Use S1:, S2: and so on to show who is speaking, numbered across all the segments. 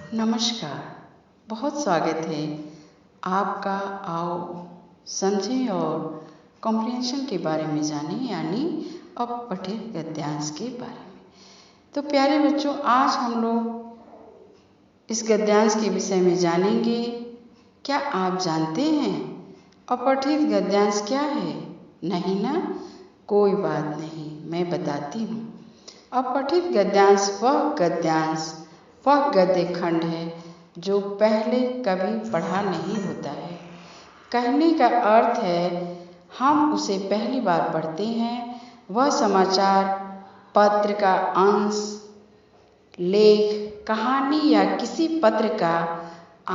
S1: नमस्कार। बहुत स्वागत है आपका। आओ समझें और कॉम्प्रिहेंशन के बारे में जानें, यानी अपठित गद्यांश के बारे में। तो प्यारे बच्चों, आज हम लोग इस गद्यांश के विषय में जानेंगे। क्या आप जानते हैं अपठित गद्यांश क्या है? नहीं ना? कोई बात नहीं, मैं बताती हूँ। अपठित गद्यांश वह गद्य खंड है जो पहले कभी पढ़ा नहीं होता है। कहने का अर्थ है हम उसे पहली बार पढ़ते हैं। वह समाचार पत्र का अंश, लेख, कहानी या किसी पत्र का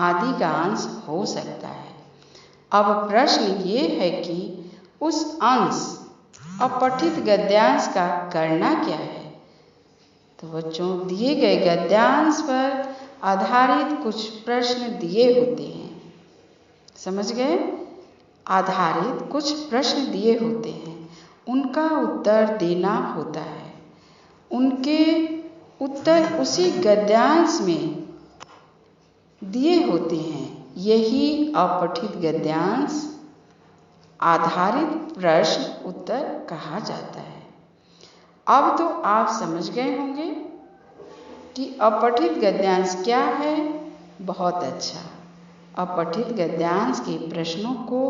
S1: आदि का अंश हो सकता है। अब प्रश्न ये है कि उस अंश अपठित गद्यांश का करना क्या है? तो बच्चों, दिए गए गद्यांश पर आधारित कुछ प्रश्न दिए होते हैं। समझ गए? आधारित कुछ प्रश्न दिए होते हैं, उनका उत्तर देना होता है। उनके उत्तर उसी गद्यांश में दिए होते हैं। यही अपठित गद्यांश आधारित प्रश्न उत्तर कहा जाता है। अब तो आप समझ गए होंगे कि अपठित गद्यांश क्या है। बहुत अच्छा। अपठित गद्यांश के प्रश्नों को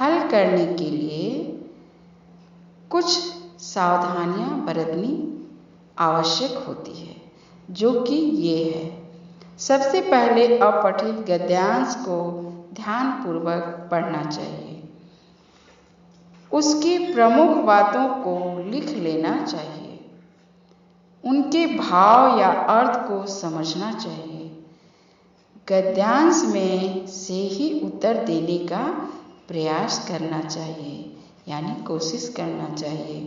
S1: हल करने के लिए कुछ सावधानियां बरतनी आवश्यक होती है, जो कि ये है। सबसे पहले अपठित गद्यांश को ध्यानपूर्वक पढ़ना चाहिए। उसकी प्रमुख बातों को लिख लेना चाहिए। उनके भाव या अर्थ को समझना चाहिए। गद्यांश में से ही उत्तर देने का प्रयास करना चाहिए, यानी कोशिश करना चाहिए।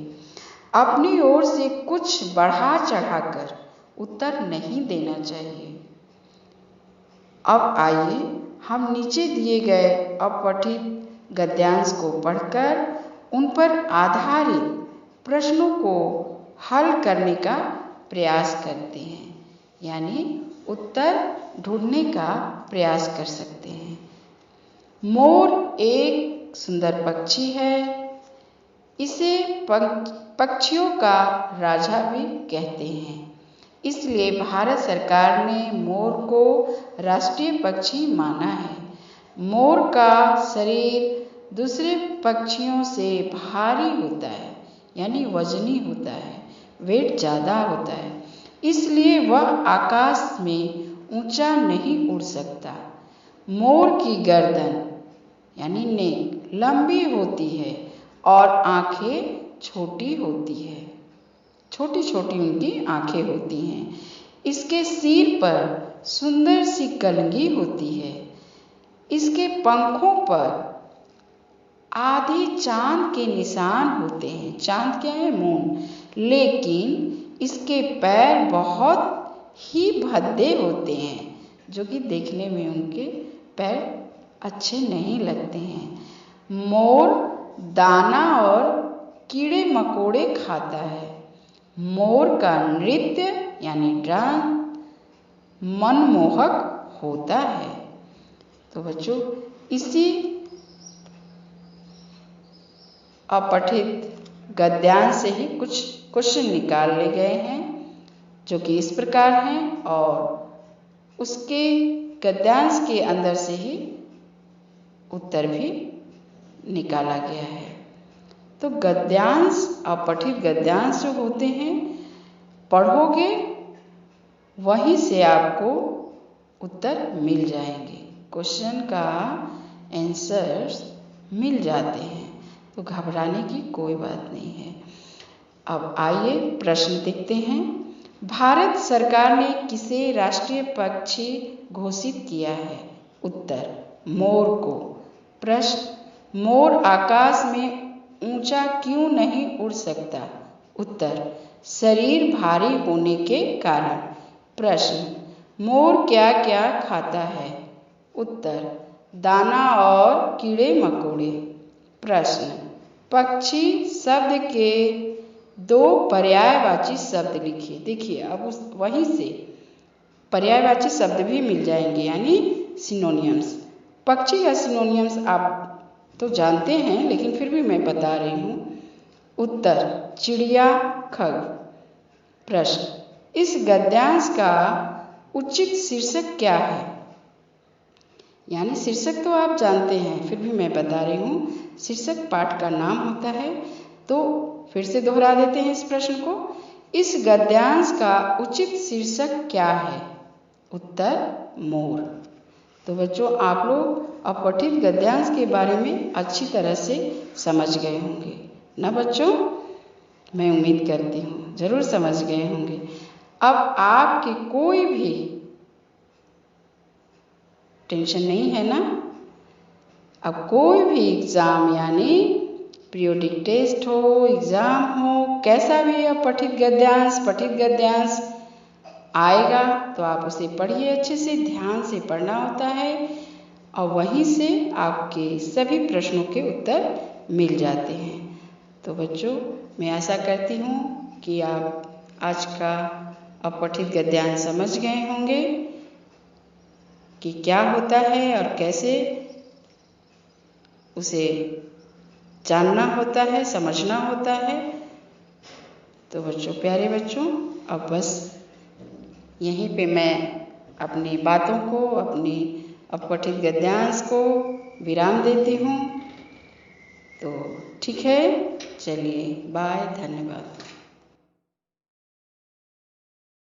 S1: अपनी ओर से कुछ बढ़ा चढ़ाकर उत्तर नहीं देना चाहिए। अब आइए हम नीचे दिए गए अपठित गद्यांश को पढ़कर उन पर आधारित प्रश्नों को हल करने का प्रयास करते हैं, यानी उत्तर ढूंढने का प्रयास कर सकते हैं। मोर एक सुंदर पक्षी है। इसे पक्षियों का राजा भी कहते हैं। इसलिए भारत सरकार ने मोर को राष्ट्रीय पक्षी माना है। मोर का शरीर दूसरे पक्षियों से भारी होता है, यानी वजनी होता है, वेट ज़्यादा होता है। इसलिए वह आकाश में ऊंचा नहीं उड़ सकता। मोर की गर्दन यानी नेक लंबी होती है और आँखें छोटी होती है। छोटी छोटी उनकी आँखें होती हैं। इसके सिर पर सुंदर सी कलगी होती है। इसके पंखों पर आधे चांद के निशान होते हैं। चांद क्या है? मून। लेकिन इसके पैर बहुत ही भद्दे होते हैं, जो कि देखने में उनके पैर अच्छे नहीं लगते हैं। मोर दाना और कीड़े मकोड़े खाता है। मोर का नृत्य यानी डांस मनमोहक होता है। तो बच्चों, इसी अपठित गद्यांश से ही कुछ क्वेश्चन निकाल लिए गए हैं, जो कि इस प्रकार हैं, और उसके गद्यांश के अंदर से ही उत्तर भी निकाला गया है। तो गद्यांश, अपठित गद्यांश जो होते हैं, पढ़ोगे वहीं से आपको उत्तर मिल जाएंगे। क्वेश्चन का आंसर्स मिल जाते हैं, तो घबराने की कोई बात नहीं है। अब आइए प्रश्न देखते हैं। भारत सरकार ने किसे राष्ट्रीय पक्षी घोषित किया है? उत्तर, मोर को। प्रश्न, मोर आकाश में ऊंचा क्यों नहीं उड़ सकता? उत्तर, शरीर भारी होने के कारण। प्रश्न, मोर क्या क्या खाता है? उत्तर, दाना और कीड़े मकोड़े। प्रश्न, पक्षी शब्द के दो पर्यायवाची शब्द लिखिए। देखिए, अब वहीं से पर्यायवाची शब्द भी मिल जाएंगे, यानी सिनोनियम्स। पक्षी या सिनोनियम्स आप तो जानते हैं, लेकिन फिर भी मैं बता रही हूँ। उत्तर चिड़िया, खग। प्रश्न, इस गद्यांश का उचित शीर्षक क्या है? यानी शीर्षक तो आप जानते हैं, फिर भी मैं बता रही हूँ। शीर्षक पाठ का नाम होता है। तो फिर से दोहरा देते हैं इस प्रश्न को। इस गद्यांश का उचित शीर्षक क्या है? उत्तर मोर। तो बच्चों, आप लोग अपठित गद्यांश के बारे में अच्छी तरह से समझ गए होंगे ना बच्चों? मैं उम्मीद करती हूँ जरूर समझ गए होंगे। अब आपकी कोई भी टेंशन नहीं है ना? अब कोई भी एग्ज़ाम यानी पीरियोडिक टेस्ट हो, एग्ज़ाम हो, कैसा भी पठित गद्यांश आएगा तो आप उसे पढ़िए, अच्छे से ध्यान से पढ़ना होता है और वहीं से आपके सभी प्रश्नों के उत्तर मिल जाते हैं। तो बच्चों, मैं आशा करती हूँ कि आप आज का अपठित गद्यांश समझ गए होंगे कि क्या होता है और कैसे उसे जानना होता है, समझना होता है। तो बच्चों, प्यारे बच्चों, अब बस यहीं पे मैं अपनी बातों को, अपनी अपठित गद्यांश को विराम देती हूँ। तो ठीक है, चलिए बाय, धन्यवाद।